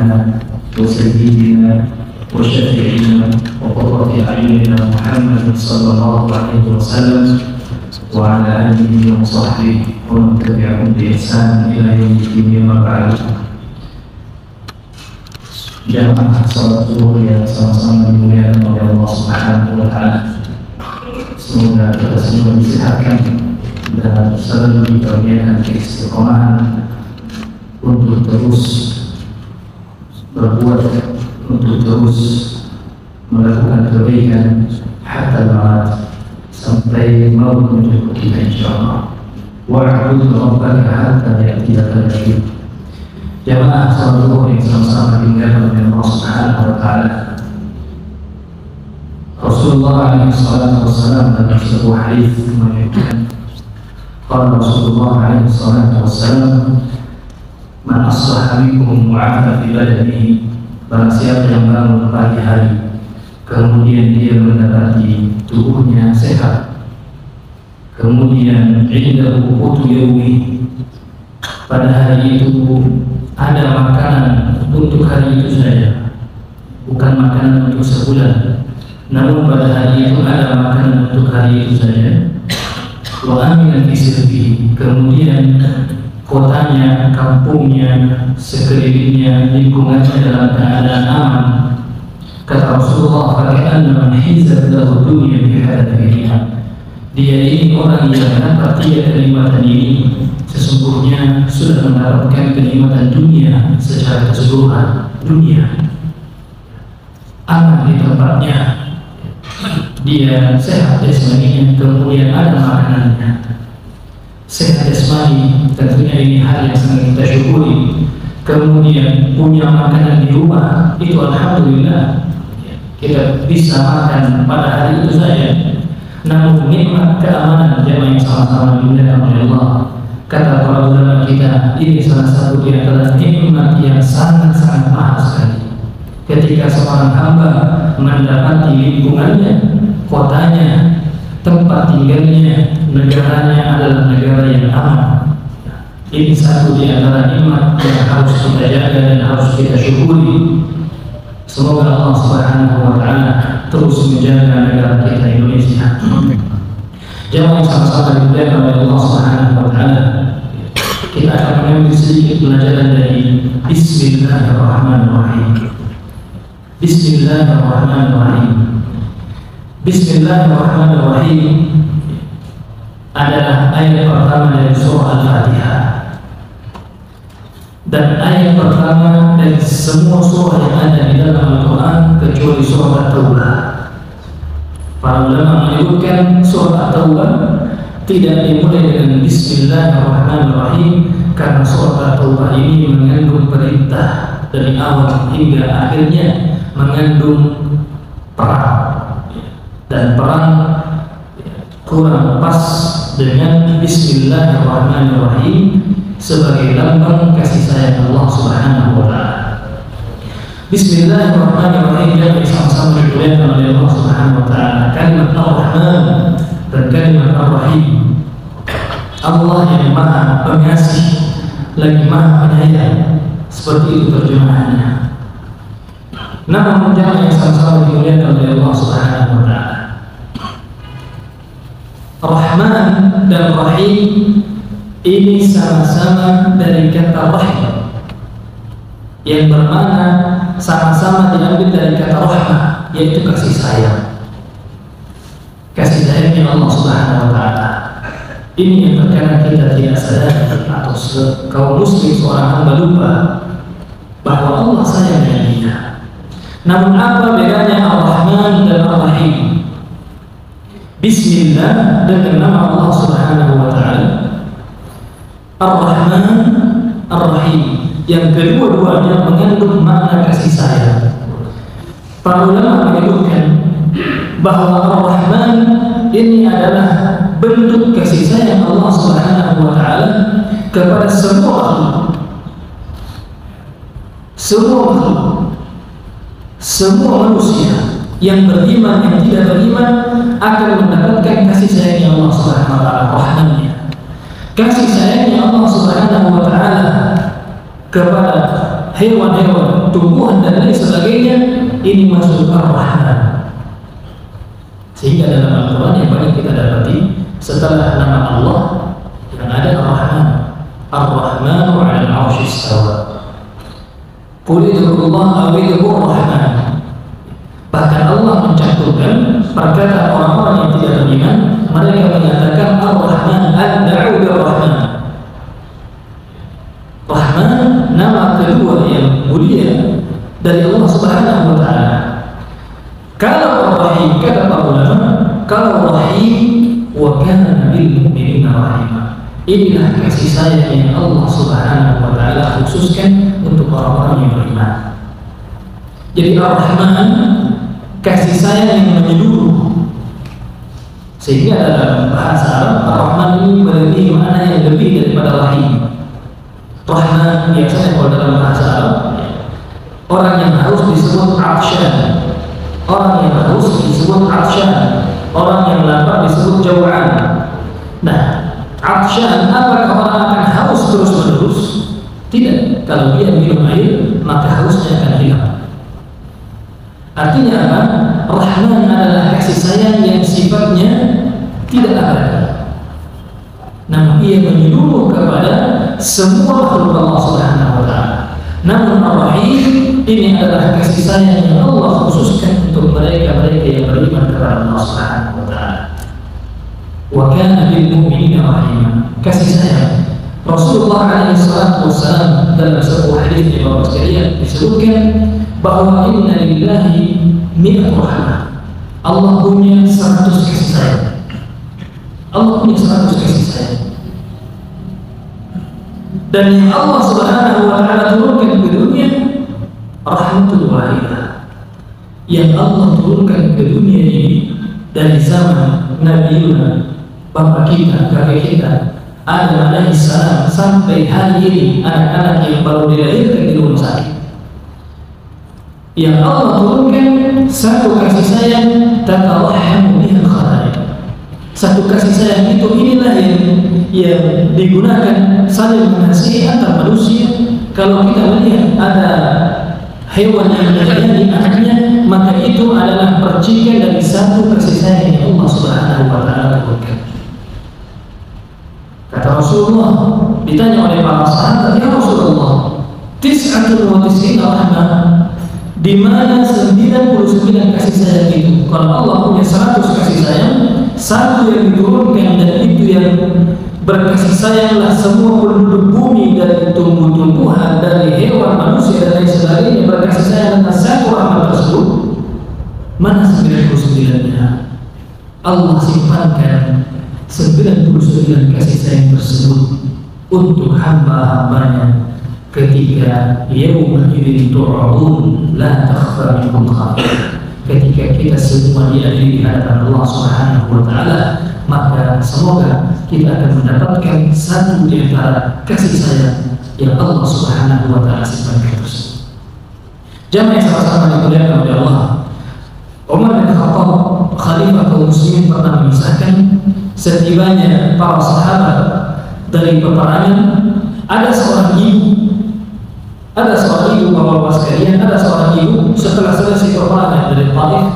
ونبينا وسيدنا وشفيعنا وقرة أعيننا محمد صلى الله عليه وسلم وعلى آله وصحبه ومن تبعهم بإحسان إلى يوم الدين أما بعد. Jamaah salat zuhur yang sama-sama dimuliakan oleh Allah Subhanahu wa Ta'ala. Semoga kita semua disehatkan dan selalu dikaruniakan keistiqomahan untuk terus berbuat, untuk terus melakukan kebaikan hatta maut, sampai maut menjemput kita insyaallah. Wa'budu rabbaka hatta ya'tiyakal yaqin. Jamaah salat zuhur yang sama-sama dimuliakan oleh Allah Subhanahu wa Ta'ala. Rasulullah alaihi salatu wassalam dalam sebuah hadis menyebutkan, qala Rasulullah alaihi salatu wassalam, man asbaha minkum mu'afa fi badanihi, barang siapa yang bangun pagi hari kemudian dia mendapati tubuhnya sehat, kemudian indahu qutu yaumi, pada hari itu ada makanan untuk hari itu saja, bukan makanan untuk sebulan, namun pada hari itu ada makanan untuk hari itu saja. Wa amina fi sirbihi, kemudian kotanya, kampungnya, sekelilingnya, lingkungannya dalam keadaan aman. Kata Rasulullah, faka'anna man hizat lahu dunya bi hadhihi, dia ini orang yang dapat kenikmatan ini sesungguhnya sudah mendapatkan kenikmatan dunia secara keseluruhan. Dunia aman di tempatnya, dia sehat jasmaninya, kemudian ada makanannya. Sehat jasmani tentunya ini hal yang sangat kita syukuri. Kemudian punya makanan di rumah, itu alhamdulillah kita bisa makan pada hari itu saja. Namun nikmat keamanan jamaah yang sama-sama dimuliakan oleh Allah, kata para ulama kita, ini salah satu di antara nikmat yang sangat-sangat mahal sekali. Ketika seorang hamba mendapati lingkungannya, kotanya, tempat tinggalnya, negaranya adalah negara yang aman, ini satu di antara nikmat yang harus kita jaga dan harus kita syukuri. Semoga Allah Subhanahu wa Ta'ala terus menjaga negara kita Indonesia. Jangan sama-sama dimuliakan oleh Allah Subhanahu wa Ta'ala. Kita akan mengambil sedikit pelajaran dari Bismillahirrahmanirrahim. Bismillahirrahmanirrahim. Bismillahirrahmanirrahim adalah ayat pertama dari surah Al-Fatihah dan ayat pertama dari semua surah yang ada di dalam Al-Quran kecuali surah At-Taubah. Para ulama menyebutkan surah At-Taubah tidak dimulai dengan Bismillahirrahmanirrahim karena surah At-Taubah ini mengandung perintah dari awal hingga akhirnya, mengandung perang, dan perang kurang pas dengan Bismillahirrahmanirrahim sebagai lambang kasih sayang Allah Subhanahu wa Ta'ala. Bismillahirrahmanirrahim yang sama-sama dimuliakan oleh Allah Subhanahu wa Ta'ala. Kalimat Ar-Rahman dan kalimat Ar-Rahim, Allah yang Maha Pengasih lagi Maha Penyayang, seperti itu terjemahannya. Namun jamaah yang sama-sama dimuliakan oleh Allah Subhanahu wa Ta'ala, Rahman dan Rahim ini sama-sama dari kata rahim, yang bermakna sama-sama diambil dari kata rahmah, yaitu kasih sayang. Kasih sayangnya Allah Subhanahu wa Ta'ala ini yang terkadang kita tidak sadar, atau kaum muslim seorang hamba lupa bahwa Allah sayang dengan dia. Namun apa bedanya Ar-Rahman dan Ar-Rahim? Bismillah dengan nama Allah Subhanahu wa Ta'ala, Ar-Rahman, Ar-Rahim, yang kedua-duanya mengandung makna kasih sayang. Para ulama menyebutkan bahwa Ar-Rahman ini adalah bentuk kasih sayang Allah Subhanahu wa Ta'ala kepada semua makhluk. Semua makhluk, semua manusia yang beriman, yang tidak beriman akan mendapatkan kasih sayang Allah Subhanahu wa Ta'ala, rahmannya. Kasih sayangnya Allah Subhanahu wa Ta'ala kepada hewan-hewan, tumbuhan dan lain sebagainya, ini masuk Ar-Rahman. Sehingga dalam Al-Quran yang banyak kita dapati setelah nama Allah yang ada Ar-Rahman. Ar-Rahmanu 'alal 'arsy istawa. Qul idzukurullah aw idzukur-Rahman. Bahkan Allah mencantumkan perkataan orang-orang yang tidak beriman, mereka menyatakan Ar-Rahman, ad'u bir-Rahman. Rahman nama kedua yang mulia dari Allah Subhanahu wa taala. Kalau Ar-Rahim kata para ulama, kalau Rahim wa kana bil mu'minina rahima. Inilah kasih sayang yang Allah Subhanahu wa taala khususkan untuk orang-orang yang beriman. Jadi Ar-Rahman kasih sayang yang menyeluruh. Sehingga dalam bahasa Arab Ar-Rahman ini memiliki makna yang lebih daripada Rahim. Rahman biasanya kalau dalam bahasa Arab orang yang harus disebut Atsyan, orang yang harus disebut Atsyan, orang yang lapar disebut Jaw'an. Nah, Atsyan, apakah orang akan haus terus menerus? Tidak. Kalau dia minum air maka hausnya akan hilang. Artinya apa? Rahman adalah kasih sayang yang sifatnya tidak abadi, namun ia menyeluruh kepada semua makhluk Allah Subhanahu wa taala. Namun Ar-Rahim ini adalah kasih sayang yang Allah khususkan untuk mereka-mereka yang beriman kepada Allah Subhanahu wa taala. Wa kana bil mu'minina rahima. Kasih sayang. Rasulullah alaihi salatu wasallam dalam sebuah hadis yang Bapak sekalian disebutkan bahwa inna lillahi mi'atu rahmah. Allah punya 100 kasih sayang. Allah punya 100 kasih sayang. Dan yang Allah Subhanahu wa taala turunkan ke dunia rahmatul wahidah. Yang Allah turunkan ke dunia ini dari zaman Nabi Yunus, bapak kita, kakek kita Adam alaihissalam sampai hari ini anak-anak yang baru dilahirkan di rumah sakit. Yang Allah turunkan satu kasih sayang tatarahhamu bihal khala'iq. Satu kasih sayang itu inilah yang digunakan saling mengasihi antar manusia. Kalau kita melihat ada hewan yang menjadi anaknya, maka itu adalah percikan dari satu kasih sayang yang Allah Subhanahu wa taala turunkan. Kata Rasulullah, ditanya oleh para sahabat, ya Rasulullah, 99 rahmah, di mana 99 kasih sayang itu? Kalau Allah punya 100 kasih sayang, satu yang diturunkan dan itu yang berkasih sayanglah semua penduduk bumi, dari tumbuh-tumbuhan, dari hewan, manusia dan lain sebagainya, berkasih sayang dengan satu rahmat tersebut. Mana 99-nya? Allah simpankan 99 kasih sayang tersebut untuk hamba-hambanya ketika yaumul idzin tu'adun la takhfa minkum khafiyah. Ketika kita semua diadili di hadapan Allah Subhanahu wa taala, maka semoga kita akan mendapatkan satu di antara kasih sayang yang Allah Subhanahu wa taala simpankan tersebut. Jamaah yang sama-sama dimuliakan oleh Allah, Umar bin Khattab, khalifah kaum muslimin, pernah mengisahkan setibanya para sahabat dari peperangan, ada seorang ibu, bapak-bapak sekalian, ada seorang ibu setelah selesai peperangan dari Taif,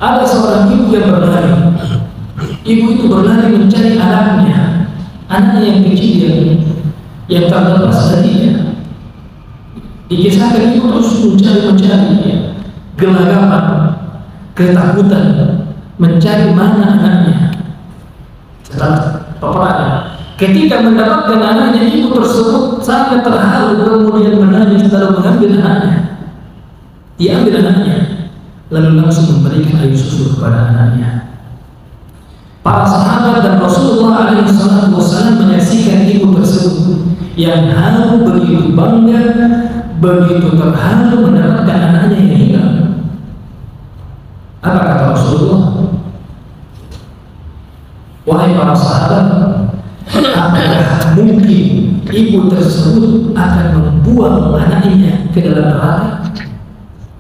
ada seorang ibu yang berlari. Ibu itu berlari mencari anaknya yang kecil yang terlepas darinya. Dikisahkan ibu terus mencari, gelagapan, ketakutan, mencari mana anaknya. Setelah peperangan, ketika mendapatkan anaknya, ibu tersebut sangat terharu, kemudian menangis lalu mengambil anaknya. Diambil anaknya, lalu langsung memberikan air susu kepada anaknya. Para sahabat dan Rasulullah SAW menyaksikan ibu tersebut yang haru, begitu bangga, begitu terharu mendapatkan anaknya yang hilang. Apa kata Rasulullah? Wahai para sahabat, apakah mungkin ibu tersebut akan membuang anaknya ke dalam neraka?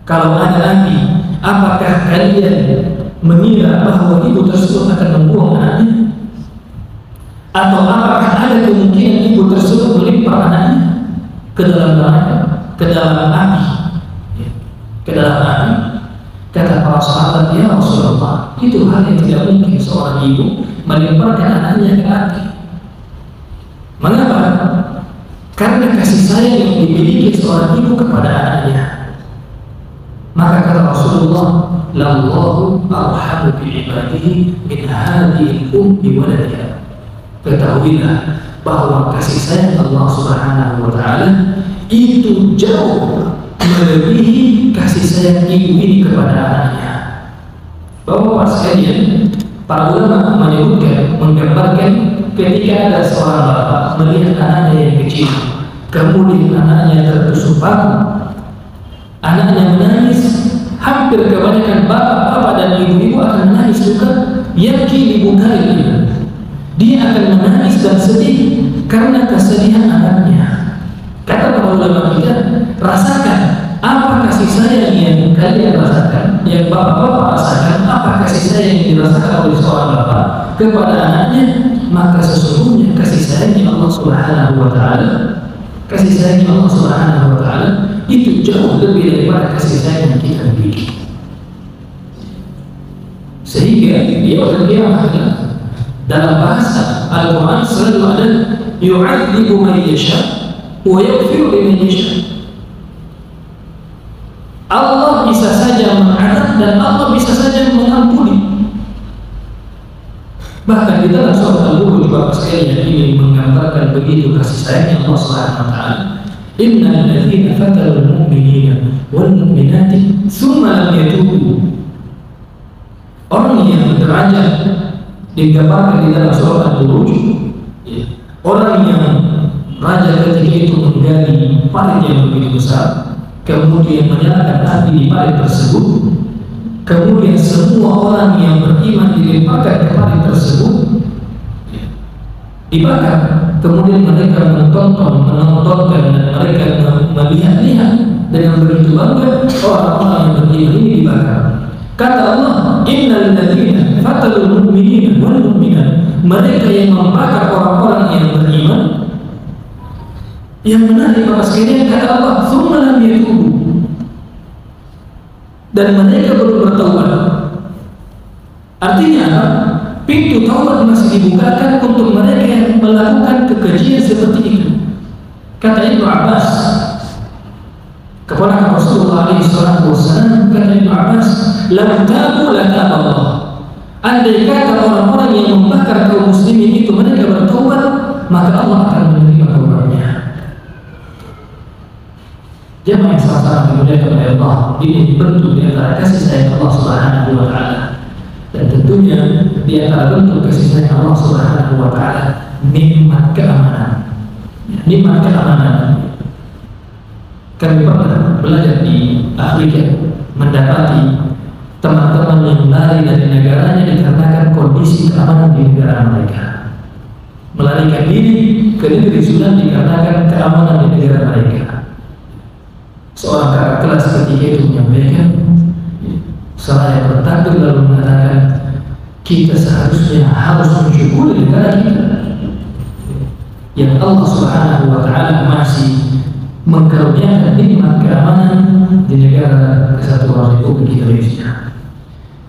Kalau ada lagi, apakah kalian mengira bahwa ibu tersebut akan membuang anaknya? Atau apakah ada kemungkinan ibu tersebut melempar anaknya ke dalam neraka? ke dalam api, ke dalam api. Kata para sahabat, ya Rasulullah, itu hal yang tidak mungkin seorang ibu melemparkan anaknya ke api. Mengapa? Karena kasih sayang yang dimiliki seorang ibu kepada anaknya. Maka kata Rasulullah, lallahu arhamu bi'ibadihi min hadhihi al-ummi waladiha. Ketahuilah bahwa kasih sayang Allah Subhanahu wa ta'ala itu jauh melebihi kasih sayang ibu ini kepada anaknya. Bapak-bapak sekalian, para ulama menyebutkan, menggambarkan ketika ada seorang bapak melihat anaknya yang kecil, kemudian anaknya tertusuk paku, anaknya menangis. Hampir kebanyakan bapak-bapak dan ibu-ibu akan menangis juga. Yakin ibu kali dia akan menangis dan sedih karena kesedihan anaknya. Kata para ulama kita, rasakan apa kasih sayang yang kalian rasakan, yang bapak-bapak rasakan, apa kasih sayang yang dirasakan oleh seorang bapak kepada anaknya. Maka sesungguhnya kasih sayangnya Allah Subhanahu wa ta'ala, kasih sayangnya Allah Subhanahu wa ta'ala itu jauh lebih daripada kasih sayang yang kita miliki. Sehingga dia dalam bahasa Al-Quran selalu ada yu'adzibu man yasha wa yaghfiru liman yasha. Allah bisa saja mengadab dan Allah bisa saja mengampuni. Bahkan di dalam surah Al-Baqarah juga sekalian ini menggambarkan begitu kasih sayangnya Allah Subhanahu wa ta'ala. Innal ladzina fatanul mu'minina wal mu'minati tsumma lam yatubu. Orang yang derajat digambarkan di dalam surah Al-Buruj, orang yang raja ketika itu menggali parit yang begitu besar, kemudian menyalakan api di parit tersebut, kemudian semua orang yang beriman dilemparkan ke parit tersebut, dibakar. Kemudian mereka menontonkan dan mereka melihat-lihat dengan begitu bangga orang-orang yang beriman ini dibakar. Kata Allah, innal ladzina fatalul mu'minina wal mu'minat, mereka yang membakar orang-orang yang beriman. Yang menarik Bapak sekalian, kata Allah, tsumma lam yatubu, dan mereka belum bertaubat. Artinya apa? Pintu taubat masih dibukakan untuk mereka yang melakukan kekejian seperti itu. Kata Ibnu Abbas, kepada Rasulullah SAW, kata Ibnu Abbas, lam tabu la taba Allah. Andai kata orang-orang yang membakar kaum muslimin itu mereka bertaubat, maka Allah akan menerima taubatnya. Jemaah yang sama-sama dimuliakan oleh Allah, ini bentuk di antara kasih sayang Allah Subhanahu wa ta'ala. Dan tentunya di antara bentuk kasih sayang Allah Subhanahu wa ta'ala, nikmat keamanan. Nikmat keamanan. Kami pernah belajar di Afrika, mendapati teman-teman yang lari dari negaranya dikarenakan kondisi keamanan di negara mereka. Melarikan diri ke negeri Sudan dikarenakan keamanan di negara mereka. Seorang kakak kelas ketika itu menyampaikan, saya bertakbir lalu mengatakan, kita seharusnya harus mensyukuri negara kita yang Allah Subhanahu wa ta'ala masih mengkaruniakan nikmat keamanan di negara Kesatuan Republik Indonesia.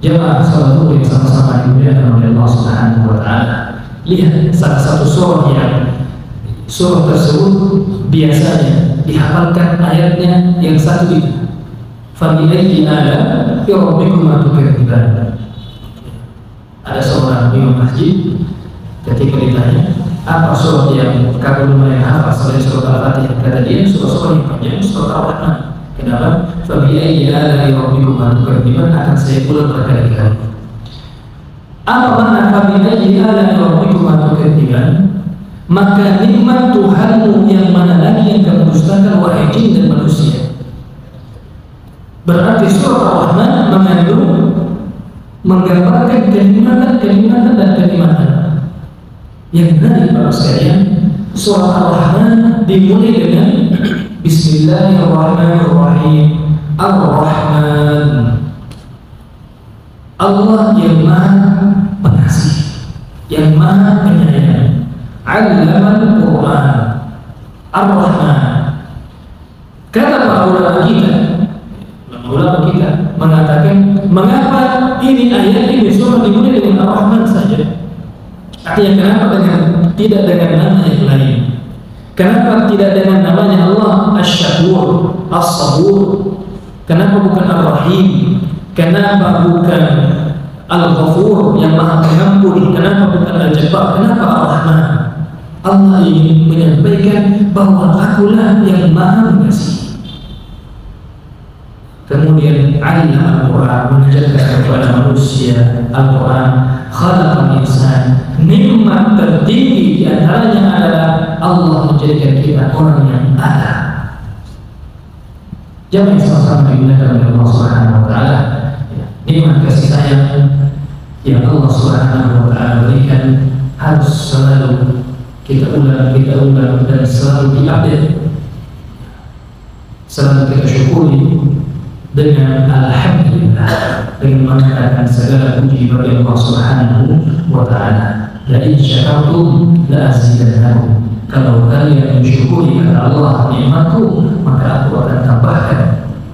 Jemaah salat yang sama-sama dimuliakan oleh Allah Subhanahu wa ta'ala. Lihat salah satu surah tersebut biasanya dihafalkan ayatnya yang satu itu. Fabi'ayyi ala'i rabbikuma tukadziban. Ada seorang imam masjid ketika ditanya, apa surat yang kamu lumayan hafal selain surat Al-Fatihah? Kata dia, surah-surah yang panjang, surat Ar-Rahman. Kenapa? Fabi'ayyi ala'i rabbikuma tukadziban, akan saya ulang berkali-kali. Apa makna fabi'ayyi ala'i rabbikuma tukadziban? Maka nikmat Tuhanmu yang mana lagi yang kamu dustakan, wahai jin dan manusia. Berarti surah Ar-Rahman menggambarkan kenikmatan dan kenikmatan. Yang menarik Bapak sekalian, surah Ar-Rahman dimulai dengan Bismillahirrahmanirrahim. Ar-Rahman, Allah yang Maha Pengasih, yang Maha Penyayang. Allamal Quran. Ar-Rahman, Kata para ulama kita mengatakan, mengapa ini ayat ini surah dimulai dengan Ar-Rahman saja? Artinya kenapa tidak dengan nama yang lain? Kenapa tidak dengan namanya Allah Asy-Syakur, As-Sabur? Kenapa bukan Ar-Rahim? Kenapa bukan Al-Ghafur yang Maha Pengampun? Kenapa bukan Al-Jabbar? Kenapa Ar-Rahman? Allah ingin menyampaikan bahwa Akulah yang Maha Mengasihi. Kemudian Allama Al-Quran, mengajarkan kepada manusia Al-Quran. Khalaqal insan, nikmat tertinggi di antaranya adalah Allah menjadikan kita orang yang ada. Jangan sama-sama digunakan oleh Allah Subhanahu wa taala. Nikmat kasih sayang yang Allah Subhanahu wa taala berikan harus selalu kita ulang dan selalu diupdate. Selalu kita syukuri dengan alhamdulillah, dengan mengatakan segala puji bagi Allah Subhanahu wa taala. La in syakartum la azidannakum. Kalau kalian mensyukuri kepada Allah nikmatku, maka aku akan tambahkan.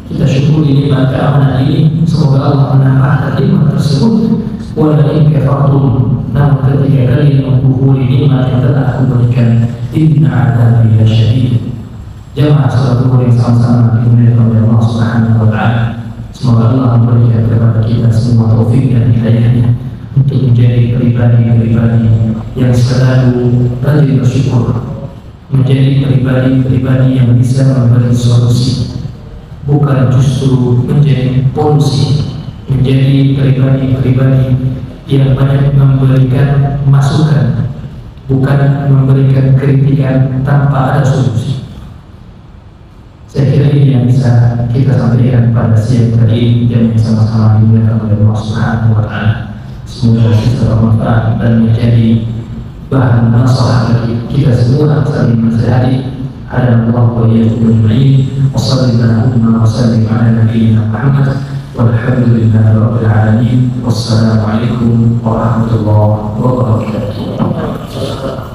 Kita syukuri nikmat keamanan ini, semoga Allah menambahkan nikmat tersebut. Wa la in kafartum, namun ketika kalian mengkufuri nikmat yang telah aku berikan, inna 'adzabi lasyadid. Jamaah salat zuhur yang sama-sama dimuliakan oleh Allah Subhanahu wa taala. Semoga Allah memberikan kepada kita semua taufik dan hidayahnya untuk menjadi pribadi-pribadi yang selalu rajin bersyukur, menjadi pribadi-pribadi yang bisa memberi solusi, bukan justru menjadi polusi, menjadi pribadi-pribadi yang banyak memberikan masukan, bukan memberikan kritikan tanpa ada solusi. Saya kira ini yang bisa kita sampaikan pada siang tadi ini, yang sama-sama dimuliakan oleh Allah Subhanahu wa taala. Semoga bisa bermanfaat dan menjadi bahan nasihat bagi kita semua saling menasihati. Hadanallahu wa iyyakum ajma'in. Wassallallahu wa sallim ala nabiyyina Muhammad walhamdulillahi rabbil alamin. Wassalamu alaikum warahmatullahi wabarakatuh.